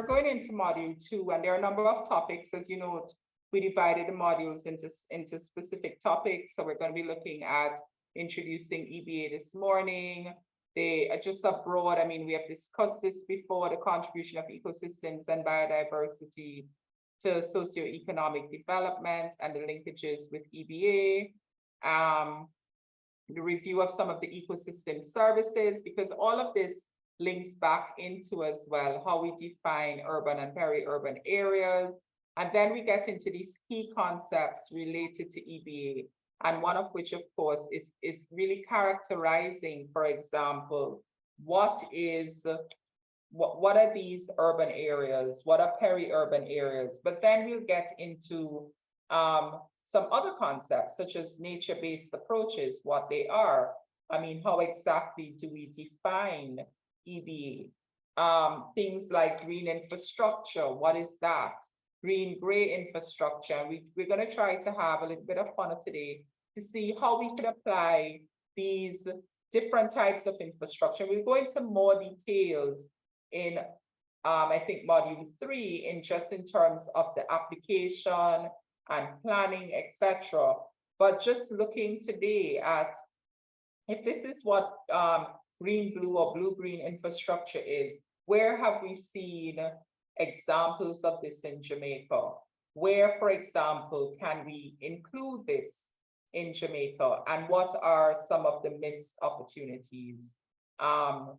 we're going into module 2, and there are a number of topics. As you know, we divided the modules into specific topics. So we're going to be looking at introducing EbA this morning. They are just abroad. I mean, we have discussed this before, the contribution of ecosystems and biodiversity to socioeconomic development and the linkages with EbA. The review of some of the ecosystem services, because all of this links back into as well how we define urban and peri-urban areas. And then we get into these key concepts related to EbA, and one of which, of course, is really characterizing, for example, what are these urban areas? What are peri-urban areas? But then we'll get into some other concepts, such as nature-based approaches, what they are. I mean, how exactly do we define EbA? Things like green infrastructure, what is that? Green-gray infrastructure. We're going to try to have a little bit of fun today to see how we can apply these different types of infrastructure. We'll go into more details in, I think, module 3, in terms of the application and planning, etc. But just looking today at, if this is what green-blue or blue-green infrastructure is, where have we seen examples of this in Jamaica? Where, for example, can we include this in Jamaica? And what are some of the missed opportunities, around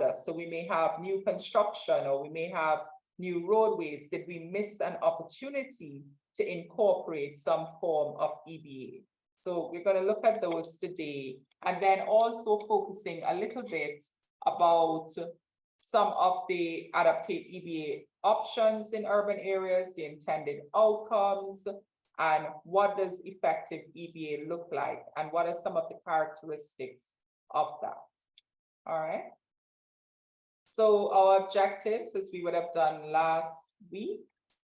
us? So we may have new construction, or we may have new roadways. Did we miss an opportunity to incorporate some form of EbA? So we're going to look at those today, and then also focusing a little bit about some of the adaptate EbA options in urban areas, the intended outcomes, and what does effective EbA look like, and what are some of the characteristics of that. All right. So our objectives, as we would have done last week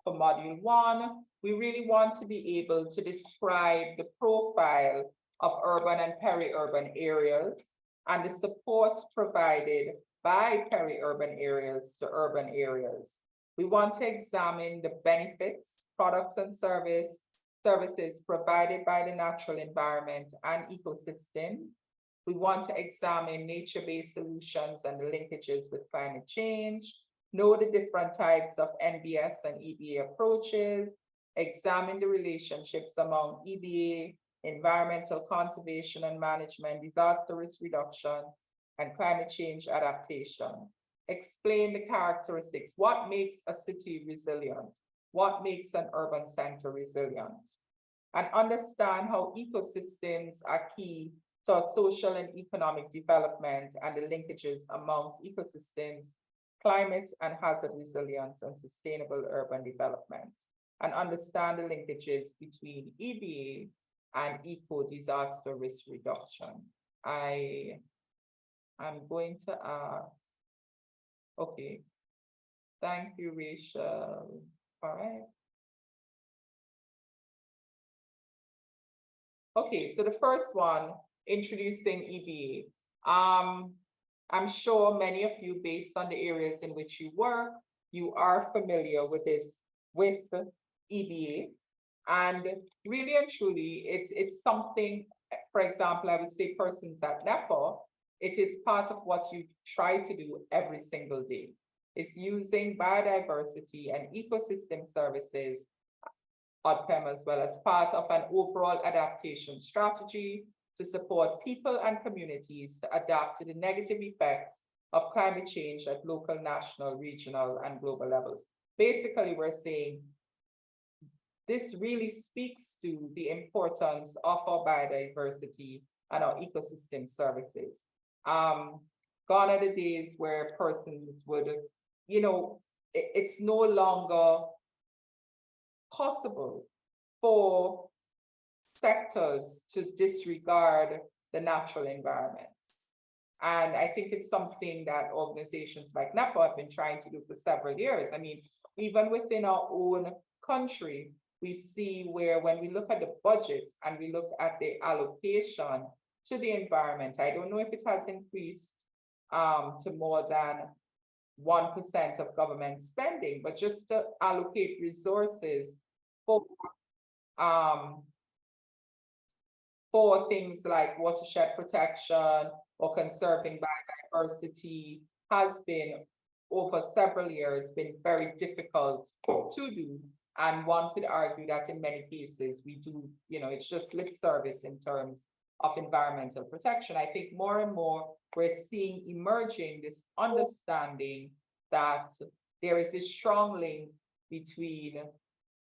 for module 1, we really want to be able to describe the profile of urban and peri-urban areas and the support provided by peri-urban areas to urban areas. We want to examine the benefits, products, and services provided by the natural environment and ecosystems. We want to examine nature-based solutions and the linkages with climate change, know the different types of NBS and EbA approaches, examine the relationships among EbA, environmental conservation and management, disaster risk reduction, and climate change adaptation. Explain the characteristics. What makes a city resilient? What makes an urban center resilient? And understand how ecosystems are key to our social and economic development and the linkages amongst ecosystems, climate and hazard resilience, and sustainable urban development. And understand the linkages between EbA and eco-disaster risk reduction. I'm going to ask, okay, thank you, Rachel. All right. Okay, so the first one, introducing EbA. I'm sure many of you, based on the areas in which you work, you are familiar with EbA. And really and truly, it's something, for example, I would say persons at NEPA, it is part of what you try to do every single day. It's using biodiversity and ecosystem services, ODPEM, as well as part of an overall adaptation strategy to support people and communities to adapt to the negative effects of climate change at local, national, regional, and global levels. Basically, we're saying this really speaks to the importance of our biodiversity and our ecosystem services. Gone are the days where persons would, it's no longer possible for sectors to disregard the natural environment. And I think it's something that organizations like NEPA have been trying to do for several years. I mean, even within our own country, we see where when we look at the budget and we look at the allocation to the environment, I don't know if it has increased to more than 1% of government spending, but just to allocate resources for things like watershed protection or conserving biodiversity has been, over several years, been very difficult to do. And one could argue that in many cases we do, it's just lip service in terms of environmental protection. I think more and more we're seeing emerging this understanding that there is a strong link between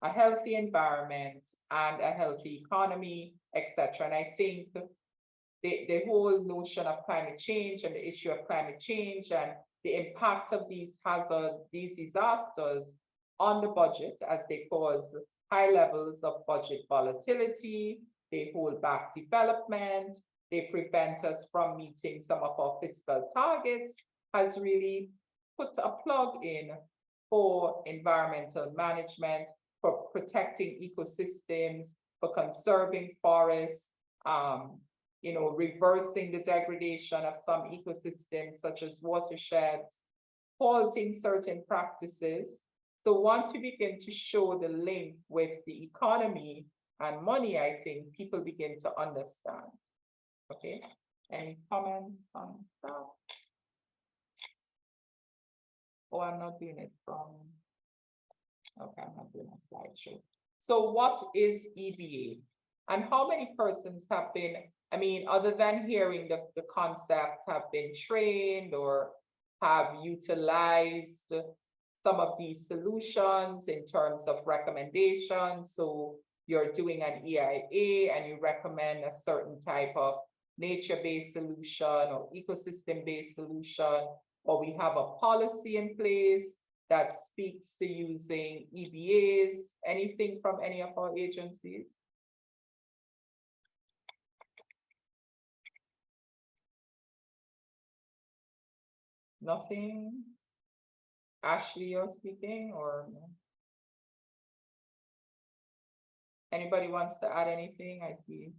a healthy environment and a healthy economy, etc. And I think the whole notion of climate change and the issue of climate change and the impact of these hazards, these disasters on the budget, as they cause high levels of budget volatility, they hold back development, they prevent us from meeting some of our fiscal targets, has really put a plug in for environmental management, for protecting ecosystems, for conserving forests, reversing the degradation of some ecosystems such as watersheds, halting certain practices. So once we begin to show the link with the economy and money, I think people begin to understand. Okay, any comments on that? Oh, I'm not doing it from, okay, I'm not doing a slideshow. So what is EbA? And how many persons have been, other than hearing the concept, have been trained or have utilized some of these solutions in terms of recommendations? So you're doing an EIA and you recommend a certain type of nature-based solution or ecosystem-based solution, or we have a policy in place that speaks to using EBAs, anything from any of our agencies? Nothing? Ashley, you're speaking, or no? Anybody wants to add anything? I see.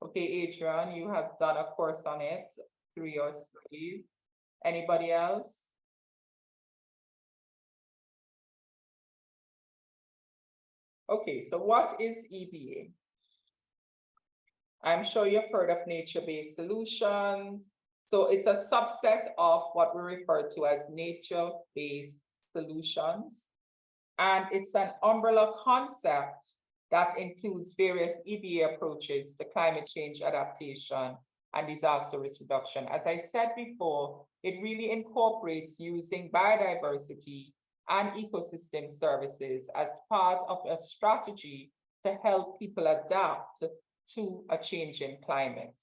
Okay, Adrian, you have done a course on it through your studies. Anybody else? Okay, so what is EbA? I'm sure you've heard of nature-based solutions. So it's a subset of what we refer to as nature-based solutions. And it's an umbrella concept that includes various EbA approaches to climate change adaptation and disaster risk reduction. As I said before, it really incorporates using biodiversity and ecosystem services as part of a strategy to help people adapt to a changing climate.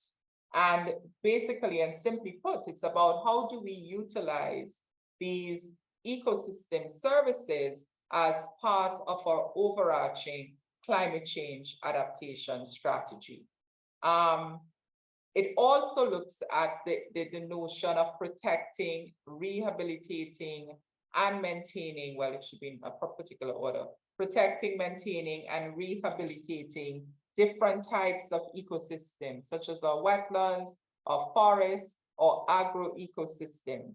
And basically, and simply put, it's about how do we utilize these ecosystem services as part of our overarching climate change adaptation strategy. It also looks at the notion of protecting, rehabilitating, and maintaining, well, it should be in a particular order, protecting, maintaining, and rehabilitating different types of ecosystems, such as our wetlands, our forests, or agro-ecosystems.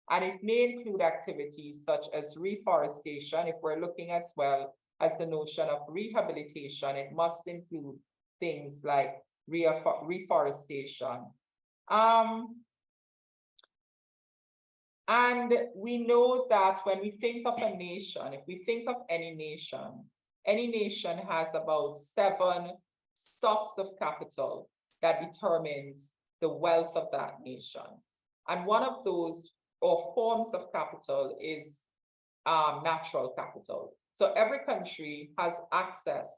And it may include activities such as reforestation. If we're looking as well as the notion of rehabilitation, it must include things like reforestation. And we know that when we think of a nation, if we think of any nation has about 7 stocks of capital that determines the wealth of that nation. And one of those, or forms of capital, is natural capital. So every country has access,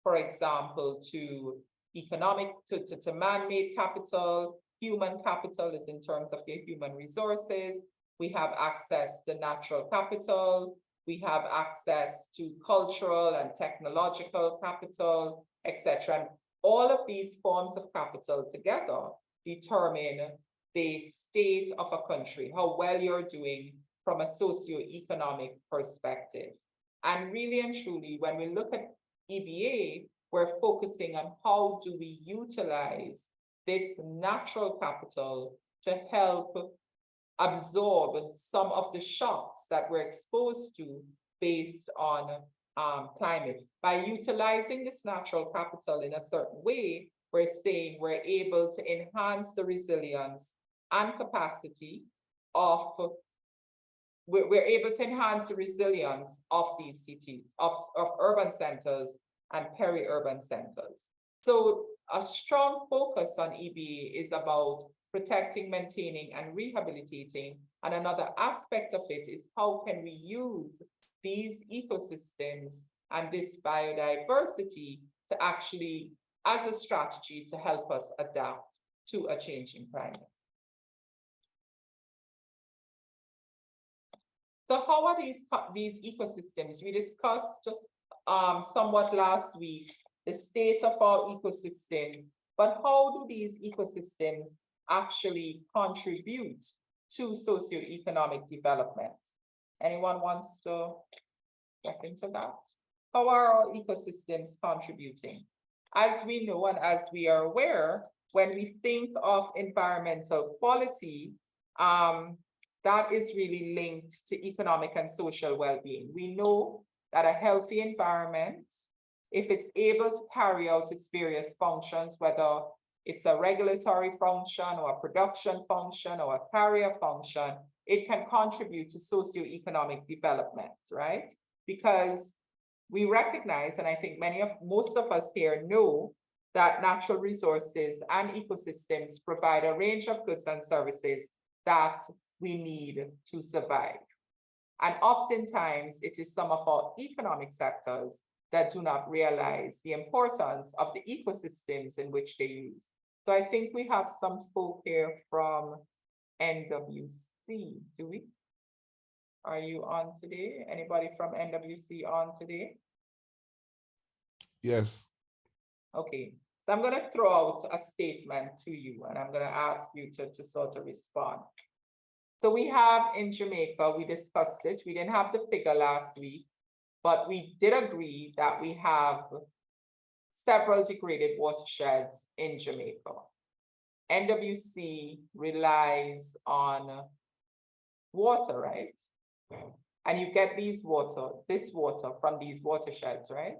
for example, to economic, to man-made capital. Human capital is in terms of their human resources. We have access to natural capital. We have access to cultural and technological capital, etc. And all of these forms of capital together determine the state of a country, how well you're doing from a socio-economic perspective. And really and truly, when we look at EbA, we're focusing on how do we utilize this natural capital to help absorb some of the shocks that we're exposed to based on climate. By utilizing this natural capital in a certain way, we're saying we're able to enhance the resilience and capacity of, we're able to enhance the resilience of these cities, of urban centers and peri-urban centers. So a strong focus on EbA is about protecting, maintaining, and rehabilitating. And another aspect of it is how can we use these ecosystems and this biodiversity to actually, as a strategy, to help us adapt to a changing climate. So how are these ecosystems? We discussed somewhat last week the state of our ecosystems, but how do these ecosystems actually contribute to socioeconomic development? Anyone wants to get into that? How are our ecosystems contributing? As we know and as we are aware, when we think of environmental quality, that is really linked to economic and social well-being. We know that a healthy environment, if it's able to carry out its various functions, whether it's a regulatory function or a production function or a carrier function, it can contribute to socioeconomic development, right? Because we recognize, and I think most of us here know, that natural resources and ecosystems provide a range of goods and services that we need to survive. And oftentimes it is some of our economic sectors that do not realize the importance of the ecosystems in which they use. So I think we have some folk here from NWC, do we? Are you on today? Anybody from NWC on today? Yes. Okay, so I'm gonna throw out a statement to you and I'm gonna ask you to sort of respond. So we have in Jamaica, we discussed it, we didn't have the figure last week, but we did agree that we have several degraded watersheds in Jamaica. NWC relies on water, right? And you get this water from these watersheds, right?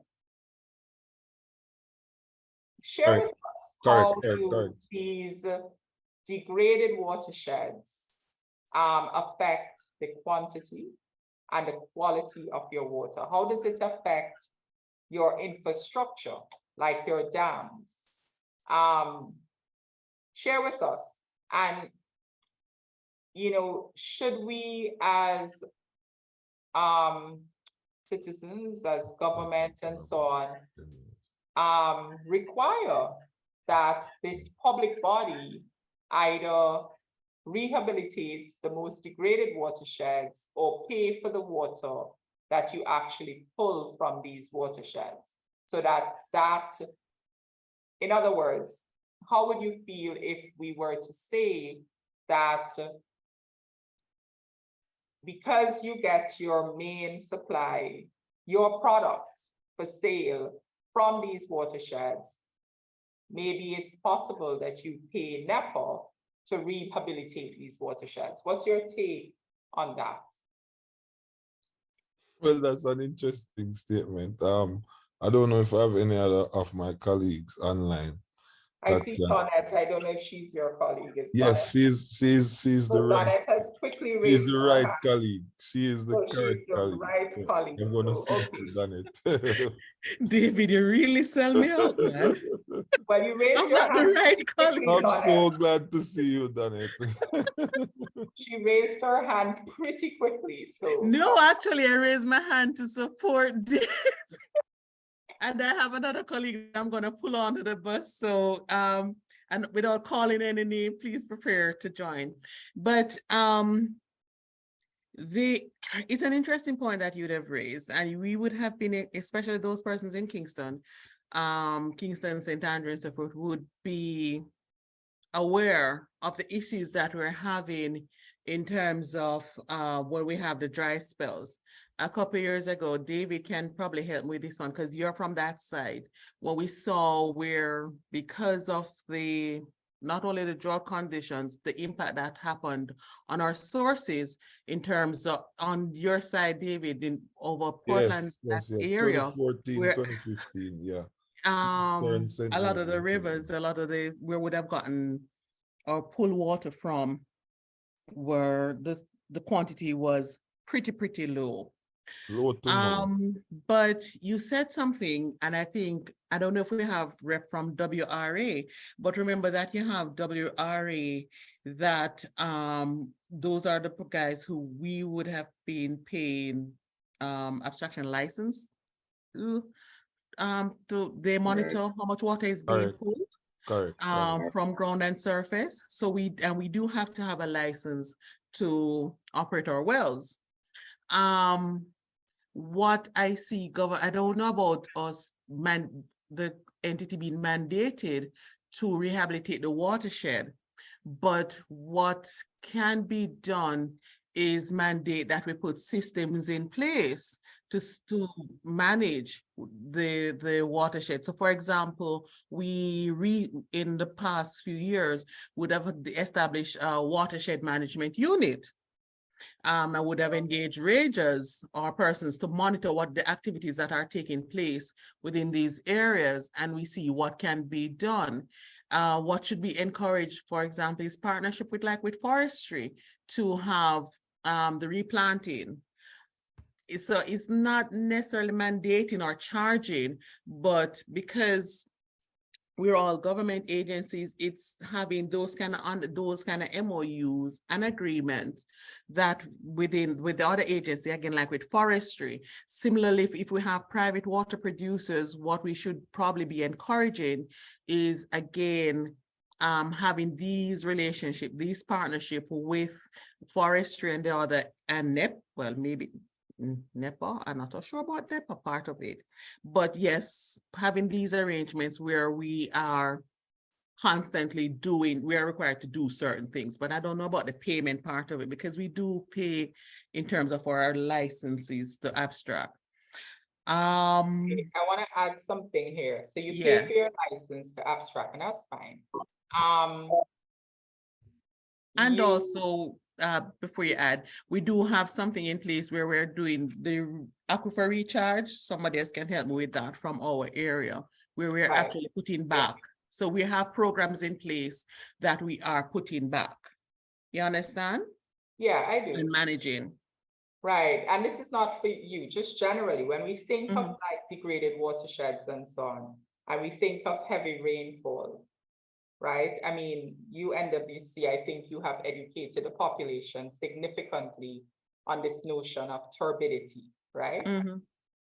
Share with us how these degraded watersheds affect the quantity and the quality of your water. How does it affect your infrastructure, like your dams? Share with us. And, you know, should we as citizens, as government and so on, require that this public body either rehabilitates the most degraded watersheds or pay for the water that you actually pull from these watersheds? So that, in other words, how would you feel if we were to say that because you get your main supply, your product for sale from these watersheds, maybe it's possible that you pay NEPA to rehabilitate these watersheds? What's your take on that? Well, that's an interesting statement. I don't know if I have any other of my colleagues online. I see Tonette. I don't know if she's your colleague. Yes, she's the right. Tonette has quickly raised She's the right colleague. She is the correct colleague. Right colleague. I'm gonna see you done it. David, you really sell me out, man. Well, you raised I'm your not hand. the right colleague. I'm so glad to see you done it. She raised her hand pretty quickly. So no, actually, I raised my hand to support Dave. And I have another colleague I'm going to pull onto the bus. So, and without calling any name, please prepare to join. But it's an interesting point that you'd have raised, and we would have been, especially those persons in Kingston, St. Andrew and so forth, would be aware of the issues that we're having in terms of when we have the dry spells. A couple of years ago, David can probably help me with this one because you're from that side. When we saw where, because of the not only the drought conditions, the impact that happened on our sources in terms of on your side, David, in over Portland, that Yes. area 2014, where 2015, yeah. a lot of the rivers, a lot of the where would have gotten or pull water from where the quantity was pretty low. Low to no. But you said something, and I don't know if we have rep from WRA, but remember that you have WRA that those are the guys who we would have been paying abstraction license to they monitor how much water is being pulled Correct. from ground and surface. So we do have to have a license to operate our wells. What I see, I don't know about us, the entity being mandated to rehabilitate the watershed, but what can be done is mandate that we put systems in place to manage the watershed. So for example, in the past few years would have established a watershed management unit. I would have engaged rangers or persons to monitor what the activities that are taking place within these areas, and we see what can be done. What should be encouraged, for example, is partnership with forestry to have the replanting. So it's not necessarily mandating or charging, but because we're all government agencies, it's having those kind of MOUs and agreements that with the other agency, again, like with forestry. Similarly, if we have private water producers, what we should probably be encouraging is, again, having these relationships, these partnership with forestry and the other, and NEP, well, maybe NEPA, I'm not so sure about NEPA part of it, but yes, having these arrangements where we are constantly we are required to do certain things, but I don't know about the payment part of it, because we do pay in terms of our licenses to abstract. I want to add something here. So you pay for your license to abstract, and that's fine. And also, before you add, we do have something in place where we're doing the aquifer recharge. Somebody else can help me with that from our area, where we're actually putting back. So we have programs in place that we are putting back. You understand? Yeah, I do. And managing. Right. And this is not for you, just generally, when we think of like degraded watersheds and so on, and we think of heavy rainfall, right? I mean, you NWC, I think you have educated the population significantly on this notion of turbidity, right?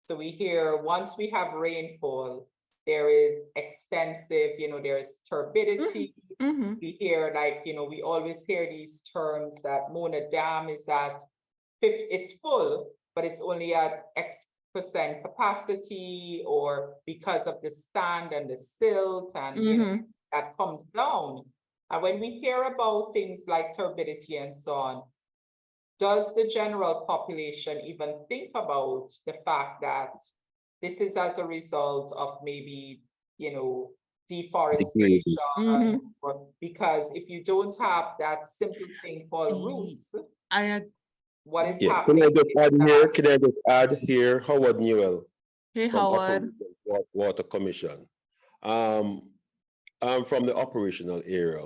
So we hear once we have rainfall, there is extensive, there is turbidity. We hear we always hear these terms that Mona Dam is at it's full, but it's only at X% capacity, or because of the sand and the silt and that comes down. And when we hear about things like turbidity and so on, does the general population even think about the fact that this is as a result of maybe, deforestation? Because if you don't have that simple thing called roots, what is happening? Can I just add here, Howard Newell. Hey, Howard. Water Commission. I'm from the operational area,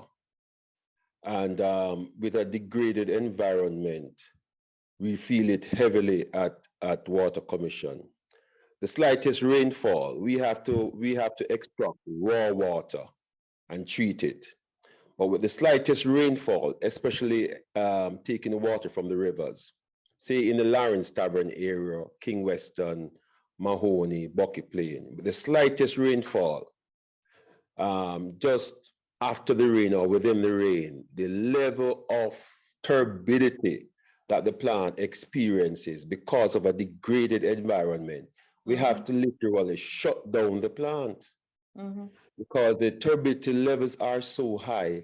and with a degraded environment, we feel it heavily at Water Commission. The slightest rainfall, we have to extract raw water and treat it. But with the slightest rainfall, especially taking the water from the rivers, say in the Lawrence Tavern area, King Weston, Mahoney, Bucket Plain, with the slightest rainfall, just after the rain or within the rain, the level of turbidity that the plant experiences because of a degraded environment, we have to literally shut down the plant. Because the turbidity levels are so high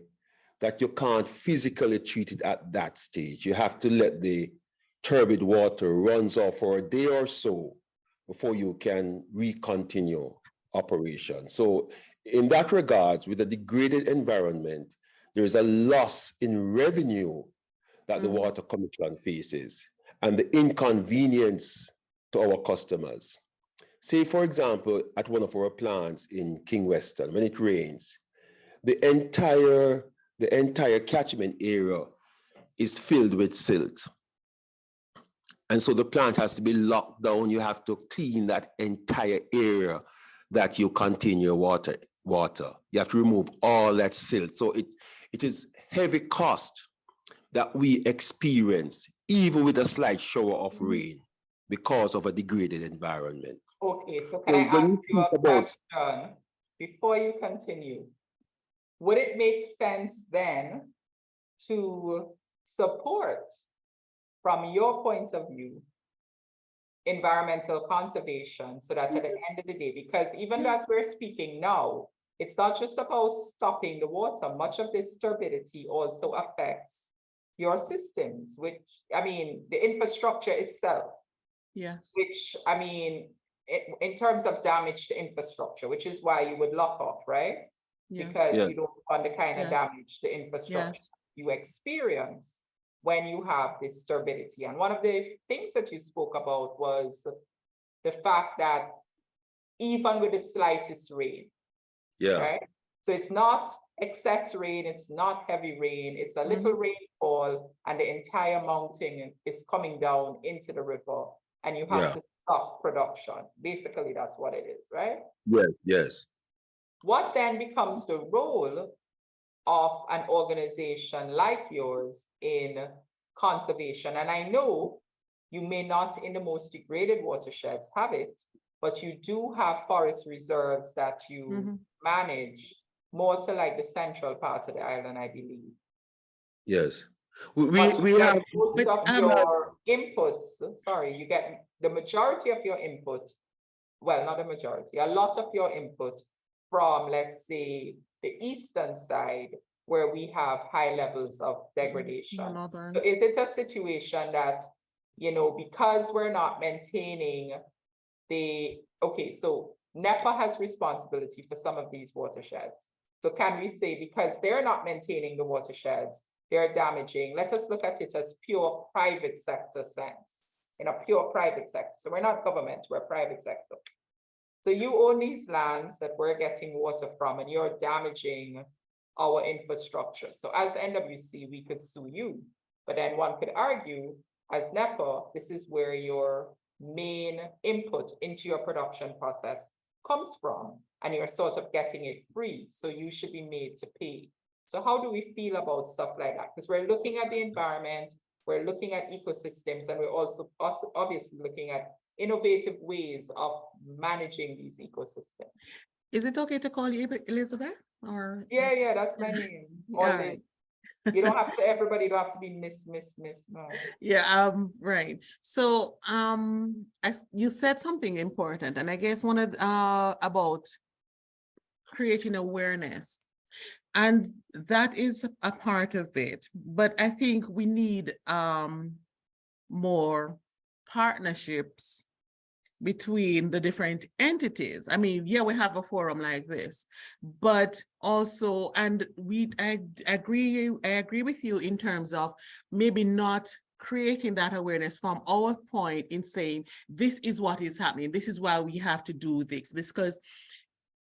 that you can't physically treat it at that stage. You have to let the turbid water runs off for a day or so before you can recontinue operation. So in that regards, with a degraded environment, there is a loss in revenue that the Mm. Water Commission faces and the inconvenience to our customers. Say, for example, at one of our plants in King Weston, when it rains, the entire catchment area is filled with silt. And so the plant has to be locked down. You have to clean that entire area that you contain your water. You have to remove all that silt. So it is heavy cost that we experience, even with a slight shower of rain, because of a degraded environment. Okay, so can I ask you a question before you continue? Would it make sense then to support, from your point of view, environmental conservation, so that at the end of the day, because even as we're speaking now, it's not just about stopping the water. Much of this turbidity also affects your systems, which, I mean, the infrastructure itself. Yes. Which, I mean, in terms of damage to infrastructure, which is why you would lock off, right? Yes. Because Yeah. you don't want the kind of Yes. damage to infrastructure Yes. you experience when you have this turbidity. And one of the things that you spoke about was the fact that even with the slightest rain, Yeah. right? So it's not excess rain, it's not heavy rain, it's a little rainfall, and the entire mountain is coming down into the river, and you have to stop production. Basically, that's what it is, right? Yes, yes. What then becomes the role of an organization like yours in conservation? And I know you may not in the most degraded watersheds have it, but you do have forest reserves that you manage more to like the central part of the island, I believe. Yes. But We you have get most but, of your inputs, sorry, you get the majority of your input, well, not the majority, a lot of your input from, let's say, the eastern side, where we have high levels of degradation. So is it a situation that, you know, because we're not maintaining okay, so NEPA has responsibility for some of these watersheds. So can we say, because they're not maintaining the watersheds, they're damaging, let us look at it as pure private sector sense, in a pure private sector. So we're not government, we're private sector. So you own these lands that we're getting water from, and you're damaging our infrastructure. So as NWC, we could sue you, but then one could argue as NEPA, this is where your main input into your production process comes from, and you're sort of getting it free. So you should be made to pay. So how do we feel about stuff like that? Because we're looking at the environment, we're looking at ecosystems, and we're also obviously looking at innovative ways of managing these ecosystems. Is it okay to call you Elizabeth? Or yeah, that's my name. Right. You don't have to, everybody don't have to be miss, no. Yeah, right. So as you said something important, and I guess one of about creating awareness. And that is a part of it. But I think we need more partnerships between the different entities. I mean, yeah, we have a forum like this, but also, and I agree with you in terms of maybe not creating that awareness from our point in saying, this is what is happening. This is why we have to do this, because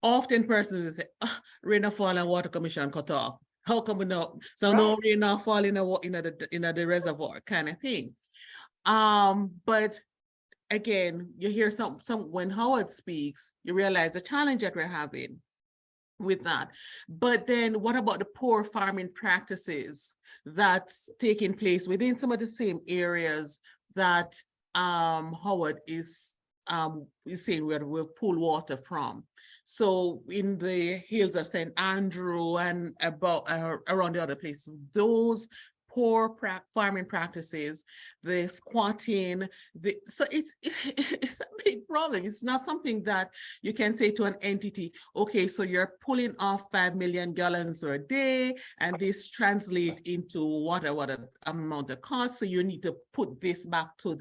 often persons will say, oh, rain or fall and water commission cut off. How come we know? So no rain or fall in the reservoir kind of thing. But again, you hear some when Howard speaks, you realize the challenge that we're having with that. But then what about the poor farming practices that's taking place within some of the same areas that Howard is saying where we'll pull water from? So in the hills of St. Andrew and about around the other places, those poor farming practices, the squatting, so it's a big problem. It's not something that you can say to an entity, okay, so you're pulling off 5 million gallons a day, and this translates into what amount of cost. So you need to put this back to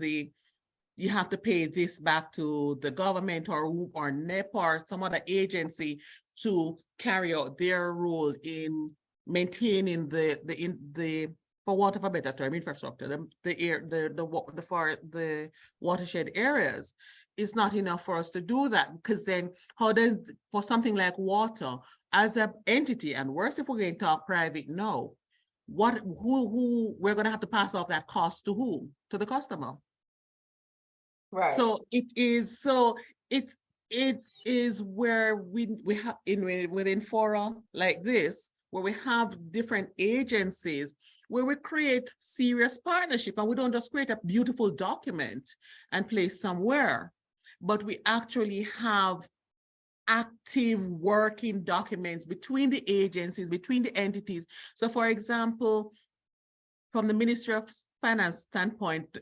you have to pay this back to the government or NEPA or some other agency to carry out their role in maintaining for want of a better term, infrastructure, the watershed areas, is not enough for us to do that, because then how does, for something like water as an entity, and worse if we're going to talk private now, who we're going to have to pass off that cost to who? To the customer. Right. So it is where we have within fora like this, where we have different agencies, where we create serious partnership, and we don't just create a beautiful document and place somewhere, but we actually have active working documents between the agencies, between the entities. So for example, from the Ministry of Finance standpoint,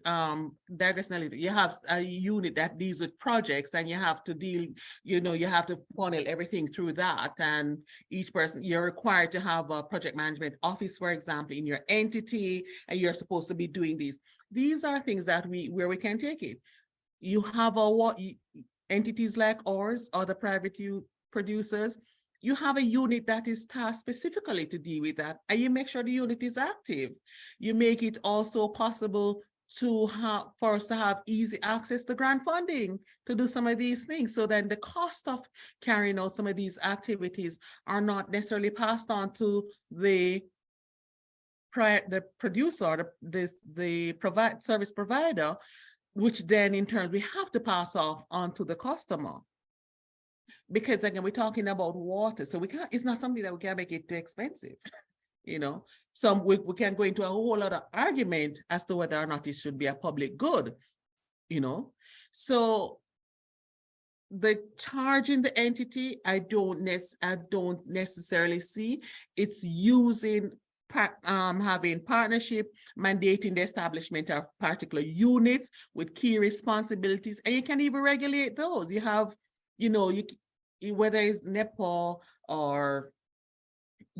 diversity, you have a unit that deals with projects, and you have to deal, you have to funnel everything through that. And each person, you're required to have a project management office, for example, in your entity, and you're supposed to be doing these. These are things that where we can take it. You have entities like ours or the private producers, you have a unit that is tasked specifically to deal with that, and you make sure the unit is active. You make it also possible for us to have easy access to grant funding to do some of these things. So then the cost of carrying out some of these activities are not necessarily passed on to the producer or the service provider, which then in turn we have to pass off onto the customer. Because again, we're talking about water, so it's not something that we can make it too expensive, So we can go into a whole other argument as to whether or not it should be a public good, So the charging the entity, I don't necessarily see. It's using having partnership, mandating the establishment of particular units with key responsibilities, and you can even regulate those. You have, whether it's NEPA or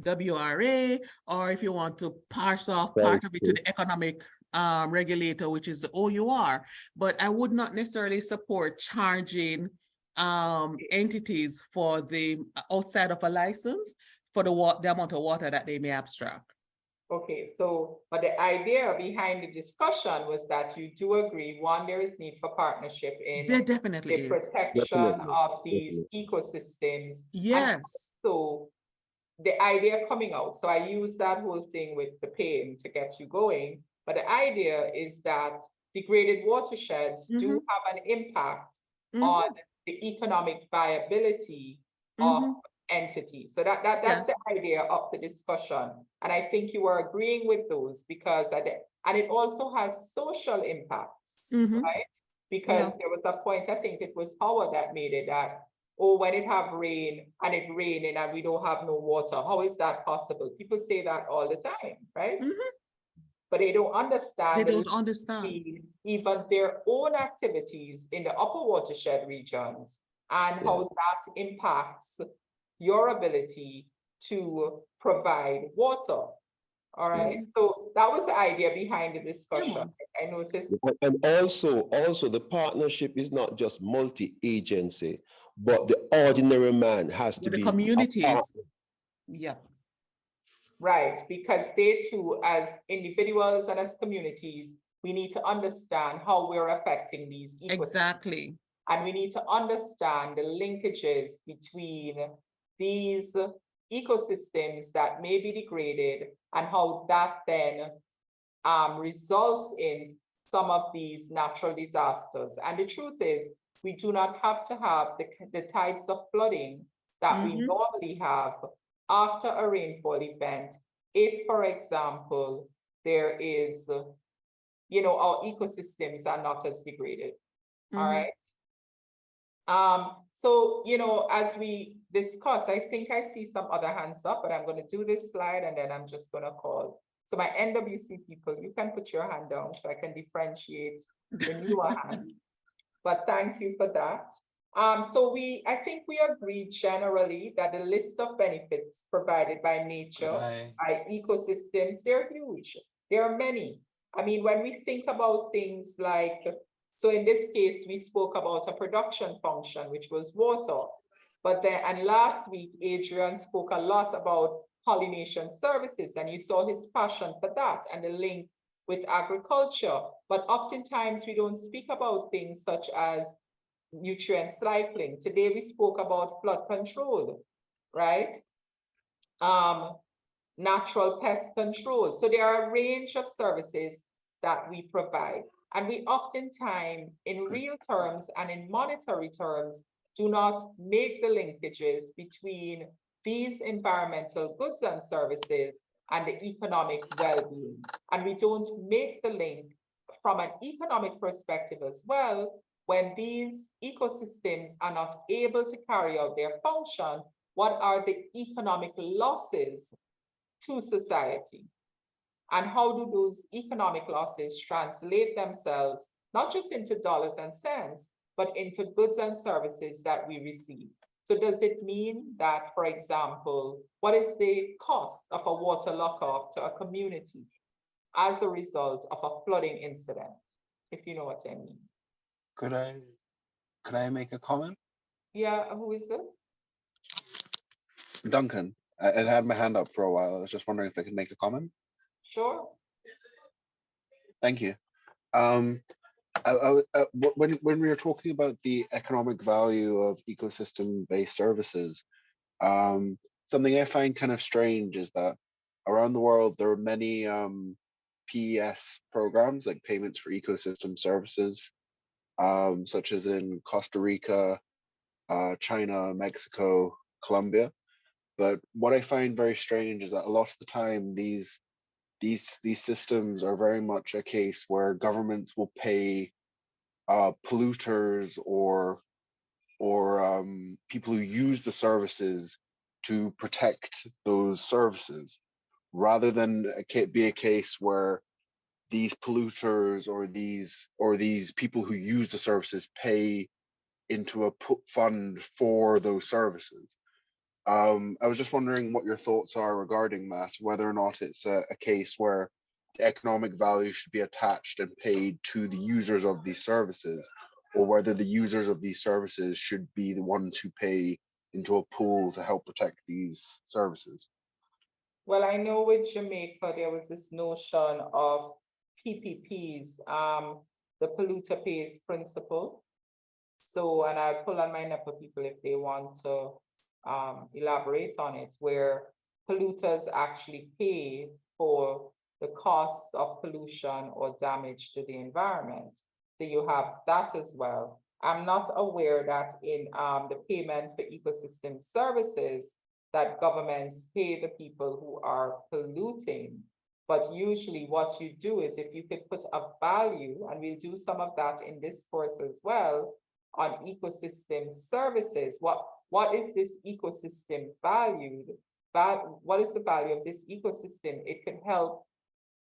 WRA, or if you want to parse off part of it to the economic regulator, which is the OUR. But I would not necessarily support charging entities for the outside of a license for the amount of water that they may abstract. Okay, so, but the idea behind the discussion was that you do agree, one, there is need for partnership in There definitely the is. protection of these ecosystems. Yes. So the idea coming out, so I use that whole thing with the pain to get you going, but the idea is that degraded watersheds do have an impact on the economic viability of entity. So that's the idea of the discussion. And I think you are agreeing with those because, and it also has social impacts, right? Because there was a point, I think it was Howard that made it, that, oh, when it have rain and it's raining and we don't have no water, how is that possible? People say that all the time, right? But they don't understand. They don't understand even their own activities in the upper watershed regions and how that impacts your ability to provide water. All right. So that was the idea behind the discussion. I noticed. And also the partnership is not just multi-agency, but the ordinary man has to be the communities. Yeah. Right, because they too, as individuals and as communities, we need to understand how we're affecting these ecosystems. Exactly. And we need to understand the linkages between these ecosystems that may be degraded and how that then results in some of these natural disasters. And the truth is, we do not have to have the types of flooding that we normally have after a rainfall event. If, for example, there is, our ecosystems are not as degraded, all right? So, as we discuss, I think I see some other hands up, but I'm going to do this slide and then I'm just going to call. So my NWC people, you can put your hand down so I can differentiate the newer hands. But thank you for that. So I think we agree generally that the list of benefits provided by nature, by ecosystems, they're huge. There are many. I mean, when we think about things like, so in this case, we spoke about a production function, which was water. But then, and last week, Adrian spoke a lot about pollination services, and you saw his passion for that and the link with agriculture. But oftentimes we don't speak about things such as nutrient cycling. Today we spoke about flood control, right? Natural pest control. So there are a range of services that we provide. And we oftentimes, in real terms and in monetary terms, do not make the linkages between these environmental goods and services and the economic well-being. And we don't make the link from an economic perspective as well. When these ecosystems are not able to carry out their function, what are the economic losses to society? And how do those economic losses translate themselves, not just into dollars and cents, but into goods and services that we receive? So does it mean that, for example, what is the cost of a water lockup to a community as a result of a flooding incident, if you know what I mean? Could I make a comment? Yeah, who is this? Duncan, I had my hand up for a while. I was just wondering if I could make a comment. Sure. Thank you. When we were talking about the economic value of ecosystem-based services, something I find kind of strange is that around the world there are many PES programs, like payments for ecosystem services, such as in Costa Rica, China, Mexico, Colombia. But what I find very strange is that a lot of the time these systems are very much a case where governments will pay polluters or people who use the services to protect those services, rather than be a case where these polluters or these people who use the services pay into a fund for those services. I was just wondering what your thoughts are regarding that, whether or not it's a case where the economic value should be attached and paid to the users of these services, or whether the users of these services should be the ones who pay into a pool to help protect these services. Well, I know with Jamaica, there was this notion of PPPs, the polluter pays principle. So, and I'll pull on my NEPA people if they want to elaborate on it, where polluters actually pay for the cost of pollution or damage to the environment. So you have that as well. I'm not aware that in the payment for ecosystem services that governments pay the people who are polluting. But usually what you do is, if you could put a value, and we'll do some of that in this course as well, on ecosystem services, what is this ecosystem valued? What is the value of this ecosystem? It can help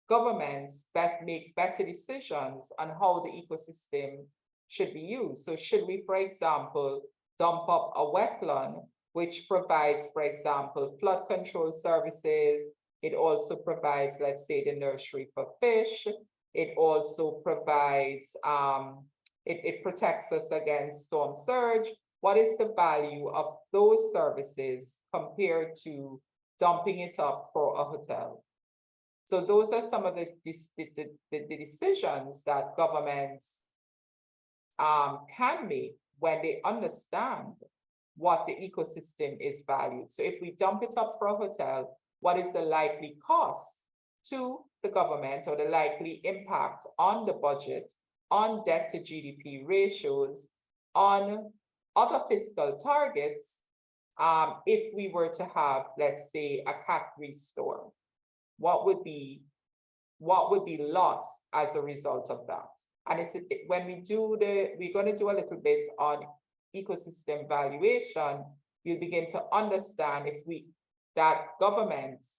governments make better decisions on how the ecosystem should be used. So should we, for example, dump up a wetland, which provides, for example, flood control services? It also provides, let's say, the nursery for fish. It also provides, it protects us against storm surge. What is the value of those services compared to dumping it up for a hotel? So those are some of the decisions that governments can make when they understand what the ecosystem is valued. So if we dump it up for a hotel, what is the likely cost to the government, or the likely impact on the budget, on debt to GDP ratios, on other fiscal targets, if we were to have, let's say, a Cat 3 storm? What would be lost as a result of that? And when we're going to do a little bit on ecosystem valuation, you begin to understand that governments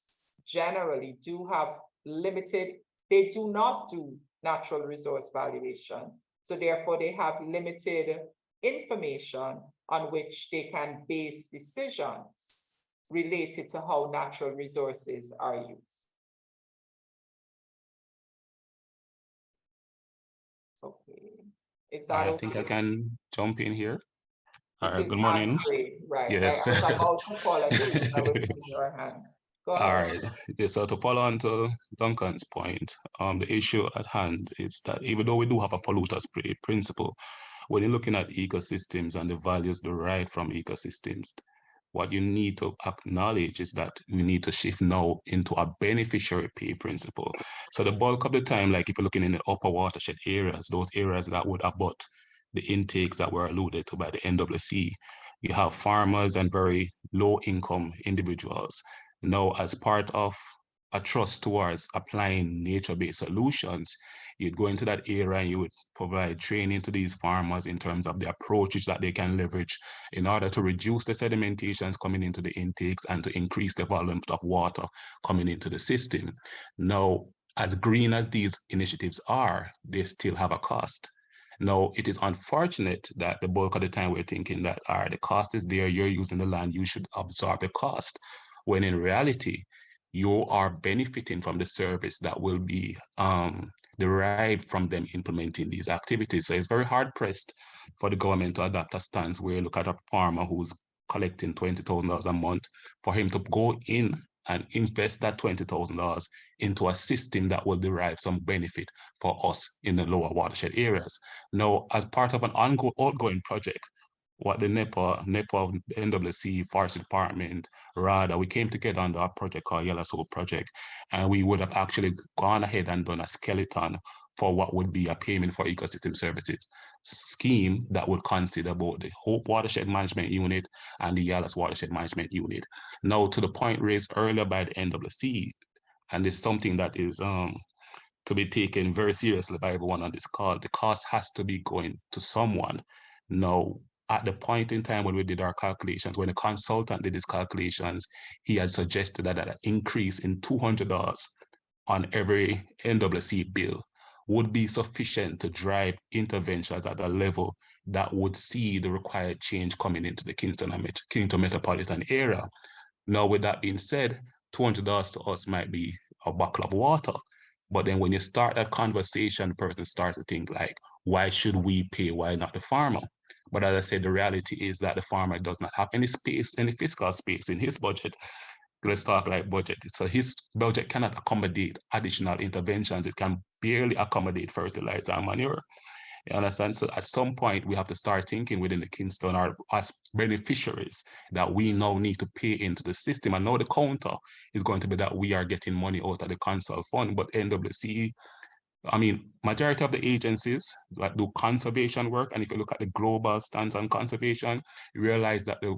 generally do have they do not do natural resource valuation. So therefore they have limited information on which they can base decisions related to how natural resources are used. Okay. Is that I think I can jump in here. This is Good morning. great. Right. Yes. I was about to call on you. I was in your hand. Go All ahead. right. Okay, so to follow on to Duncan's point, the issue at hand is that even though we do have a polluters pay principle, when you're looking at ecosystems and the values derived from ecosystems, what you need to acknowledge is that we need to shift now into a beneficiary pay principle. So the bulk of the time, like if you're looking in the upper watershed areas, those areas that would abut the intakes that were alluded to by the NWC, you have farmers and very low income individuals. Now, as part of a trust towards applying nature-based solutions, you'd go into that area and you would provide training to these farmers in terms of the approaches that they can leverage in order to reduce the sedimentations coming into the intakes and to increase the volume of water coming into the system. Now, as green as these initiatives are, they still have a cost. Now, it is unfortunate that the bulk of the time we're thinking that the cost is there, you're using the land, you should absorb the cost, when in reality, you are benefiting from the service that will be derived from them implementing these activities. So it's very hard pressed for the government to adopt a stance where you look at a farmer who's collecting $20,000 a month, for him to go in and invest that $20,000 into a system that will derive some benefit for us in the lower watershed areas. Now, as part of an ongoing project, what the NEPA, NWC, Forest Department, rather, we came together under a project called Yellow Soul Project, and we would have actually gone ahead and done a skeleton for what would be a payment for ecosystem services scheme that would consider both the Hope Watershed Management Unit and the Yalas Watershed Management Unit. Now, to the point raised earlier by the NWC, and it's something that is to be taken very seriously by everyone on this call, the cost has to be going to someone. Now, at the point in time when we did our calculations, when the consultant did his calculations, he had suggested that an increase in $200 on every NWC bill would be sufficient to drive interventions at a level that would see the required change coming into the Kingston metropolitan area. Now, with that being said, $200 to us might be a buckle of water. But then when you start that conversation, the person starts to think like, why should we pay? Why not the farmer? But as I said, the reality is that the farmer does not have any space, any fiscal space in his budget. Let's talk like budget. So his budget cannot accommodate additional interventions. It can barely accommodate fertilizer and manure. You understand? So at some point, we have to start thinking within the Kingston or as beneficiaries that we now need to pay into the system. And now the counter is going to be that we are getting money out of the consult fund, but NWC, I mean, majority of the agencies that do conservation work, and if you look at the global stance on conservation, you realize that the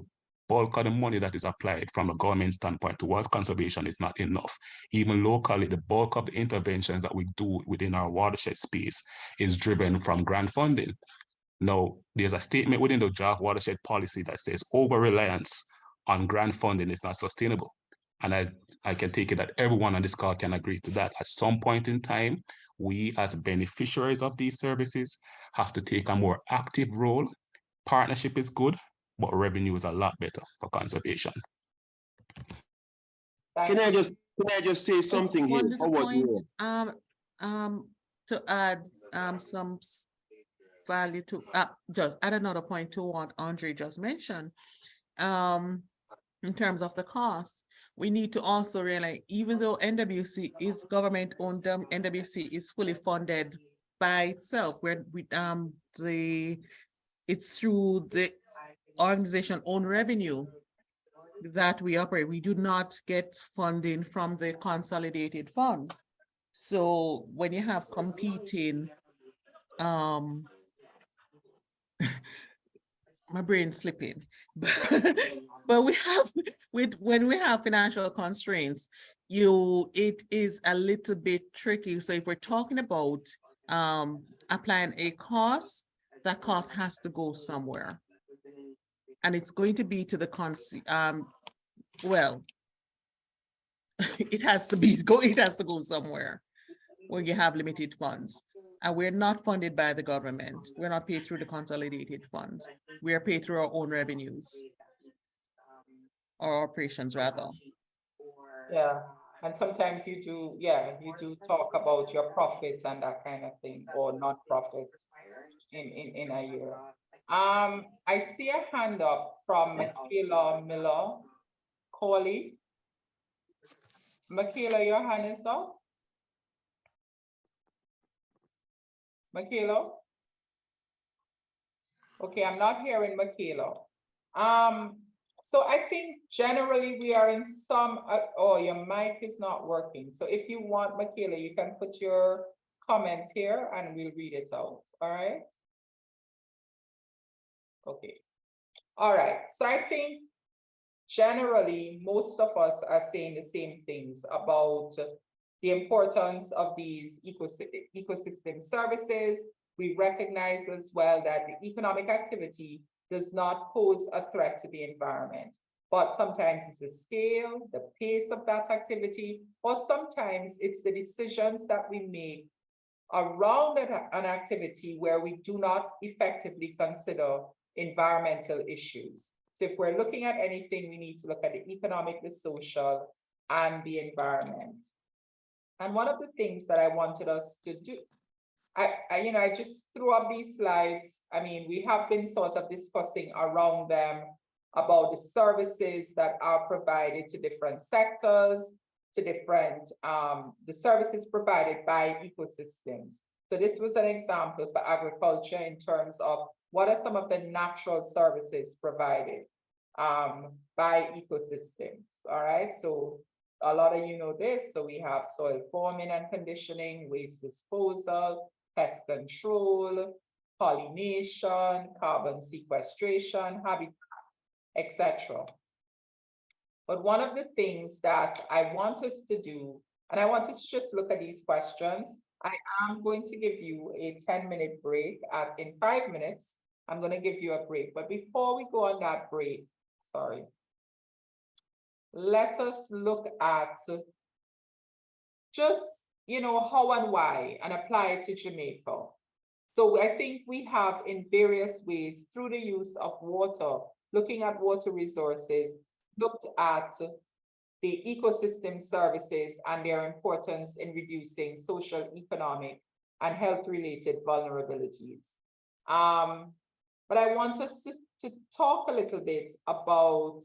bulk of the money that is applied from a government standpoint towards conservation is not enough. Even locally, the bulk of the interventions that we do within our watershed space is driven from grant funding. Now, there's a statement within the draft watershed policy that says over-reliance on grant funding is not sustainable. And I can take it that everyone on this call can agree to that. At some point in time, we as beneficiaries of these services have to take a more active role. Partnership is good, but revenue is a lot better for conservation. Can I just say something here? To add some value to just add another point to what Andre just mentioned. In terms of the cost, we need to also realize, even though NWC is government-owned, NWC is fully funded by itself, where it's through the organization own revenue that we operate. We do not get funding from the consolidated fund. So when you have competing, my brain's slipping, but when we have financial constraints, it is a little bit tricky. So if we're talking about applying a cost, that cost has to go somewhere. And it's going to be to the it has to go somewhere where you have limited funds. And we're not funded by the government. We're not paid through the consolidated funds. We are paid through our own revenues, or operations rather. Yeah, and sometimes you do talk about your profits and that kind of thing, or not profits in a year. I see a hand up from Michaela Miller Corley. Michaela, your hand is up. Michaela? Okay, I'm not hearing Michaela. So I think generally we are in some, oh, your mic is not working. So if you want, Michaela, you can put your comments here and we'll read it out, all right? Okay, all right. So I think generally most of us are saying the same things about the importance of these ecosystem services. We recognize as well that the economic activity does not pose a threat to the environment, but sometimes it's the scale, the pace of that activity, or sometimes it's the decisions that we make around an activity where we do not effectively consider environmental issues. So if we're looking at anything, we need to look at the economic, the social, and the environment. And one of the things that I wanted us to do, I just threw up these slides. I mean, we have been sort of discussing around them about the services that are provided to different sectors, to different, the services provided by ecosystems. So this was an example for agriculture in terms of what are some of the natural services provided by ecosystems, all right? So a lot of you know this, so we have soil forming and conditioning, waste disposal, pest control, pollination, carbon sequestration, habitat, etc. But one of the things that I want us to do, and I want us to just look at these questions. I am going to give you a 10-minute break. In 5 minutes, I'm going to give you a break. But before we go on that break, sorry, let us look at just, how and why, and apply it to Jamaica. So I think we have in various ways through the use of water, looking at water resources, looked at the ecosystem services and their importance in reducing social, economic, and health-related vulnerabilities. But I want us to talk a little bit about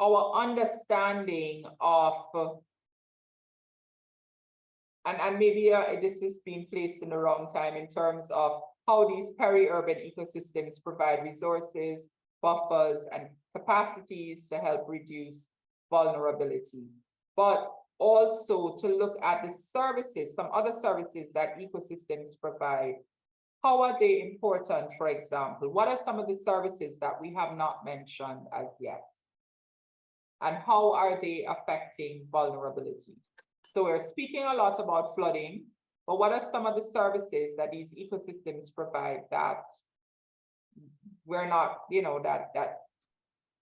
our understanding of, and maybe this is being placed in the wrong time in terms of how these peri-urban ecosystems provide resources, buffers, and capacities to help reduce vulnerability, but also to look at the services, some other services that ecosystems provide. How are they important, for example? What are some of the services that we have not mentioned as yet? And how are they affecting vulnerability? So we're speaking a lot about flooding, but what are some of the services that these ecosystems provide that we're not, that.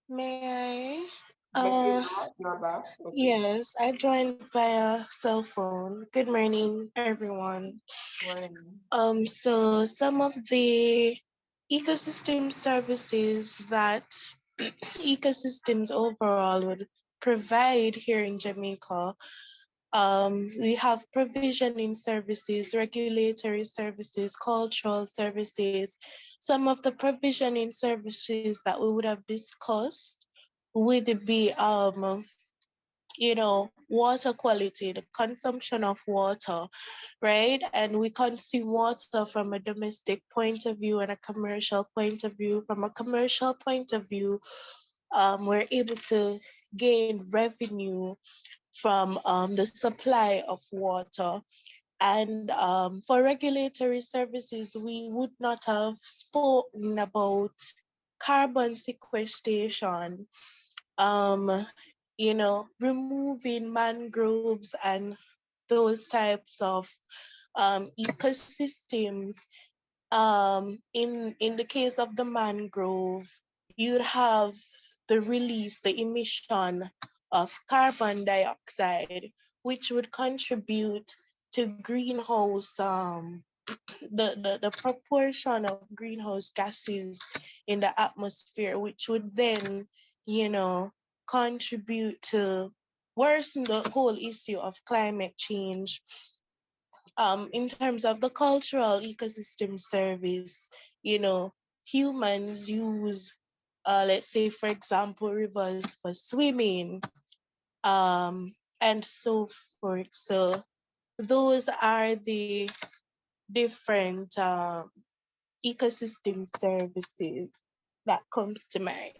May I? You're back? Okay. Yes, I joined via cell phone. Good morning, everyone. Morning. So some of the ecosystem services that ecosystems overall would provide here in Jamaica, we have provisioning services, regulatory services, cultural services. Some of the provisioning services that we would have discussed would be, water quality, the consumption of water, right? And we consume water from a domestic point of view and a commercial point of view. From a commercial point of view, we're able to gain revenue from the supply of water. And for regulatory services, we would not have spoken about carbon sequestration, removing mangroves and those types of ecosystems. In the case of the mangrove, you'd have the release, the emission of carbon dioxide, which would contribute to greenhouse, the proportion of greenhouse gases in the atmosphere, which would then, contribute to worsen the whole issue of climate change. In terms of the cultural ecosystem service, humans use, let's say, for example, rivers for swimming, and so forth. So those are the different ecosystem services that comes to mind.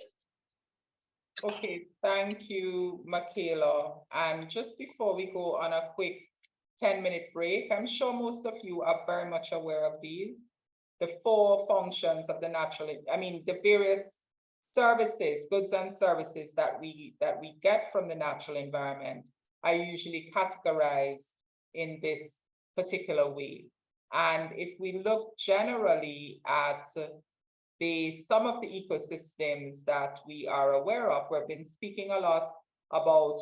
Okay, thank you, Michaela. And just before we go on a quick 10-minute break, I'm sure most of you are very much aware of these. The 4 functions of the the various services, goods and services that we get from the natural environment are usually categorized in this particular way. And if we look generally at some of the ecosystems that we are aware of, we've been speaking a lot about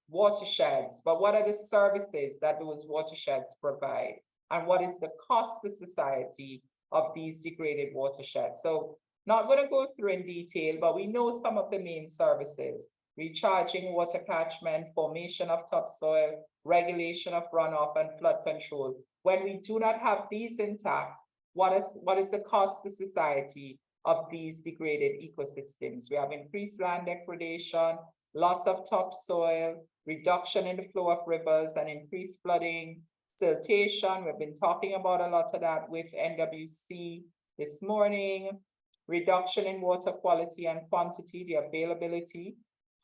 watersheds, but what are the services that those watersheds provide? And what is the cost to society of these degraded watersheds? So not going to go through in detail, but we know some of the main services: recharging water catchment, formation of topsoil, regulation of runoff, and flood control. When we do not have these intact, what is the cost to society of these degraded ecosystems? We have increased land degradation, loss of topsoil, reduction in the flow of rivers, and increased flooding, siltation. We've been talking about a lot of that with NWC this morning. Reduction in water quality and quantity, the availability,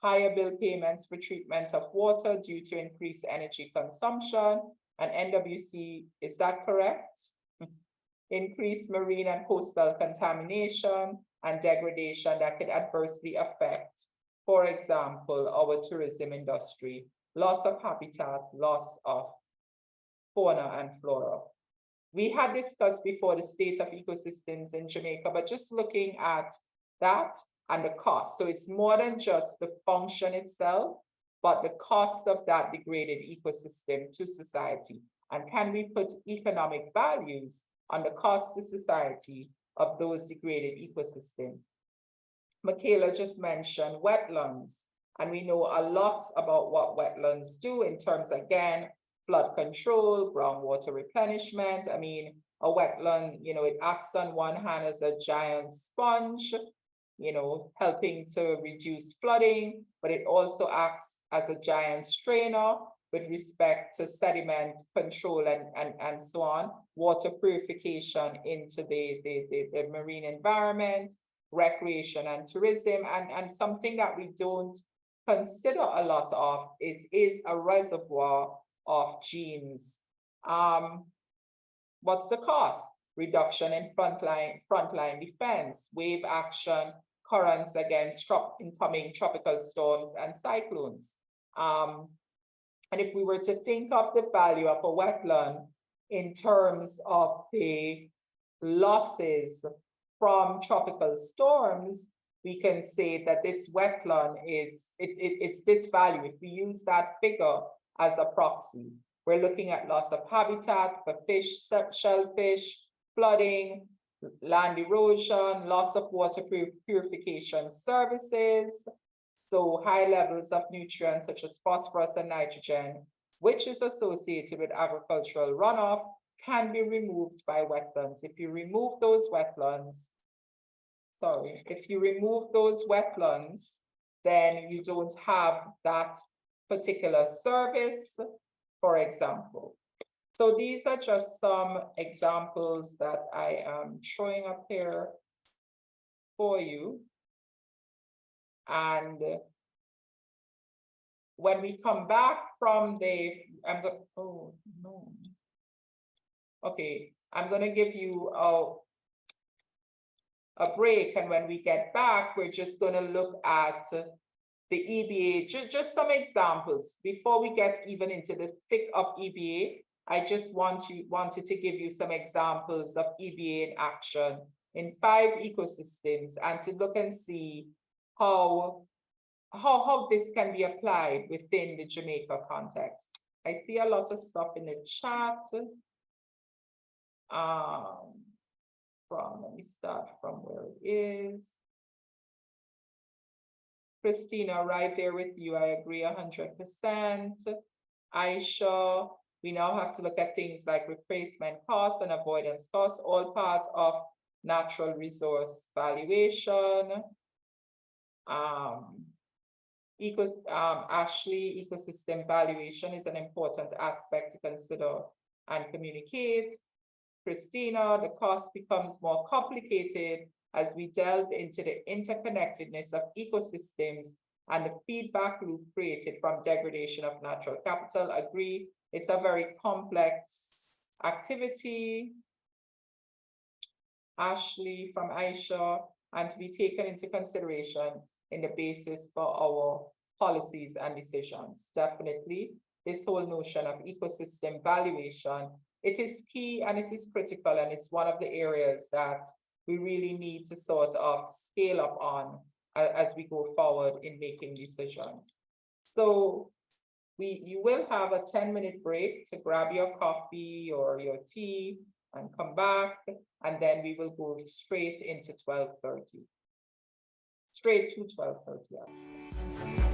higher bill payments for treatment of water due to increased energy consumption, and NWC, is that correct? Increased marine and coastal contamination and degradation that could adversely affect, for example, our tourism industry, loss of habitat, loss of fauna and flora. We had discussed before the state of ecosystems in Jamaica, but just looking at that and the cost. So it's more than just the function itself, but the cost of that degraded ecosystem to society. And can we put economic values on the cost to society of those degraded ecosystems? Michaela just mentioned wetlands, and we know a lot about what wetlands do in terms, again, flood control, groundwater replenishment. I mean, a wetland, it acts on one hand as a giant sponge, helping to reduce flooding, but it also acts as a giant strainer with respect to sediment control and so on, water purification into the marine environment, recreation and tourism, and something that we don't consider a lot of, it is a reservoir of genes. What's the cost? Reduction in frontline defense, wave action, currents against incoming tropical storms and cyclones. And if we were to think of the value of a wetland in terms of the losses from tropical storms, we can say that this wetland it's this value. If we use that figure as a proxy, we're looking at loss of habitat for fish, shellfish, flooding, land erosion, loss of water purification services, so high levels of nutrients such as phosphorus and nitrogen, which is associated with agricultural runoff, can be removed by wetlands. If you remove those wetlands, then you don't have that particular service, for example. So these are just some examples that I am showing up here for you. And when we come back from I'm going to give you a break, and when we get back, we're just going to look at the EBA, just some examples. Before we get even into the thick of EBA, I just wanted to give you some examples of EBA in action in 5 ecosystems, and to look and see how this can be applied within the Jamaica context. I see a lot of stuff in the chat. Let me start from where it is. Christina, right there with you. I agree 100%. Aisha, we now have to look at things like replacement costs and avoidance costs, all part of natural resource valuation. Ashley, ecosystem valuation is an important aspect to consider and communicate. Christina, the cost becomes more complicated as we delve into the interconnectedness of ecosystems and the feedback loop created from degradation of natural capital. Agree, it's a very complex activity. Ashley from Aisha, and to be taken into consideration in the basis for our policies and decisions. Definitely, this whole notion of ecosystem valuation, it is key and it is critical, and it's one of the areas that we really need to sort of scale up on as we go forward in making decisions. So you will have a 10-minute break to grab your coffee or your tea and come back, and then we will go straight into 12:30. Straight to 12:30.